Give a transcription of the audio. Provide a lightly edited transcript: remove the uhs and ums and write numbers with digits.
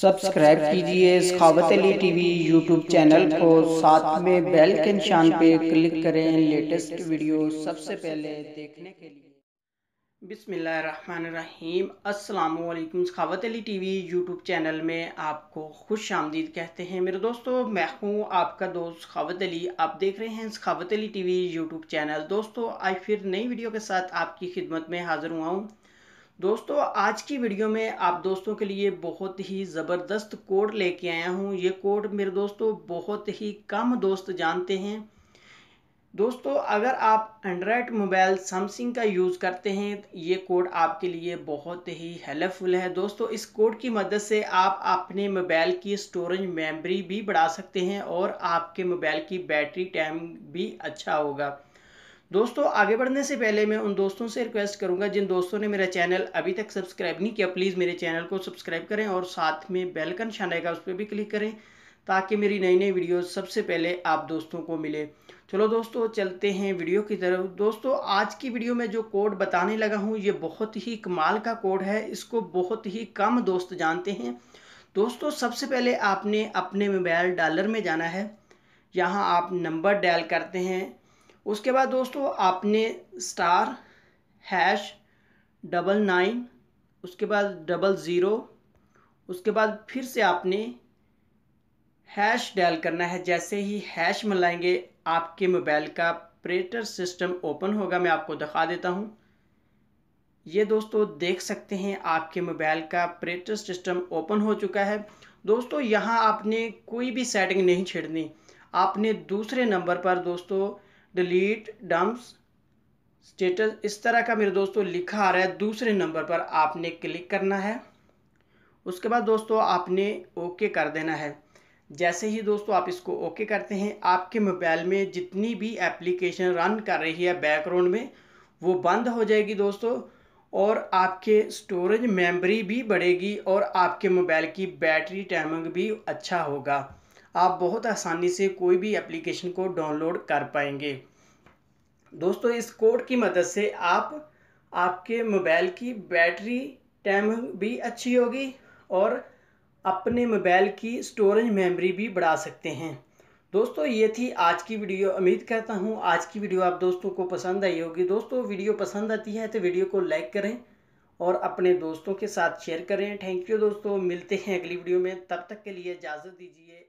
Subscribe कीजिए सखावत Ali TV YouTube channel को, साथ में बेल के निशान पे क्लिक करें लेटेस्ट वीडियो सबसे पहले देखने के लिए। बिस्मिल्लाहिर्रहमानिर्रहीम। अस्सलामुअलैकुम। सखावत अली टीवी यूट्यूब चैनल में आपको खुश आमदीद कहते हैं मेरे दोस्तों। मैं हूँ आपका दोस्त सखावत अली। आप देख रहे हैं सखावत अली टीवी यूट्यूब चैनल। दोस्तों आज फिर नई वीडियो के साथ आपकी खिदमत में हाजिर हुआ हूँ। दोस्तों आज की वीडियो में आप दोस्तों के लिए बहुत ही ज़बरदस्त कोड लेके आया हूँ। ये कोड मेरे दोस्तों बहुत ही कम दोस्त जानते हैं। दोस्तों अगर आप एंड्रॉयड मोबाइल सैमसंग का यूज़ करते हैं तो ये कोड आपके लिए बहुत ही हेल्पफुल है। दोस्तों इस कोड की मदद से आप अपने मोबाइल की स्टोरेज मेमोरी भी बढ़ा सकते हैं और आपके मोबाइल की बैटरी टाइम भी अच्छा होगा। दोस्तों आगे बढ़ने से पहले मैं उन दोस्तों से रिक्वेस्ट करूंगा जिन दोस्तों ने मेरा चैनल अभी तक सब्सक्राइब नहीं किया, प्लीज़ मेरे चैनल को सब्सक्राइब करें और साथ में बेल का निशान आएगा उस पर भी क्लिक करें ताकि मेरी नई नई वीडियो सबसे पहले आप दोस्तों को मिले। चलो दोस्तों चलते हैं वीडियो की तरफ। दोस्तों आज की वीडियो में जो कोड बताने लगा हूँ ये बहुत ही कमाल का कोड है। इसको बहुत ही कम दोस्त जानते हैं। दोस्तों सबसे पहले आपने अपने मोबाइल डायलर में जाना है। यहाँ आप नंबर डायल करते हैं। उसके बाद दोस्तों आपने स्टार हैश 99, उसके बाद 00, उसके बाद फिर से आपने हैश डायल करना है। जैसे ही हैश मिलाएंगे आपके मोबाइल का ऑपरेटर सिस्टम ओपन होगा। मैं आपको दिखा देता हूँ। ये दोस्तों देख सकते हैं आपके मोबाइल का ऑपरेटर सिस्टम ओपन हो चुका है। दोस्तों यहाँ आपने कोई भी सेटिंग नहीं छेड़नी। आपने दूसरे नंबर पर दोस्तों डिलीट डम्प्स स्टेटस इस तरह का मेरे दोस्तों लिखा आ रहा है, दूसरे नंबर पर आपने क्लिक करना है। उसके बाद दोस्तों आपने ओके कर देना है। जैसे ही दोस्तों आप इसको ओके करते हैं आपके मोबाइल में जितनी भी एप्लीकेशन रन कर रही है बैकग्राउंड में वो बंद हो जाएगी दोस्तों, और आपके स्टोरेज मेमोरी भी बढ़ेगी और आपके मोबाइल की बैटरी टाइमिंग भी अच्छा होगा। आप बहुत आसानी से कोई भी एप्लीकेशन को डाउनलोड कर पाएंगे। दोस्तों इस कोड की मदद से आप आपके मोबाइल की बैटरी टाइमिंग भी अच्छी होगी और अपने मोबाइल की स्टोरेज मेमोरी भी बढ़ा सकते हैं। दोस्तों ये थी आज की वीडियो। उम्मीद करता हूँ आज की वीडियो आप दोस्तों को पसंद आई होगी। दोस्तों वीडियो पसंद आती है तो वीडियो को लाइक करें और अपने दोस्तों के साथ शेयर करें। थैंक यू दोस्तों, मिलते हैं अगली वीडियो में। तब तक के लिए इजाज़त दीजिए।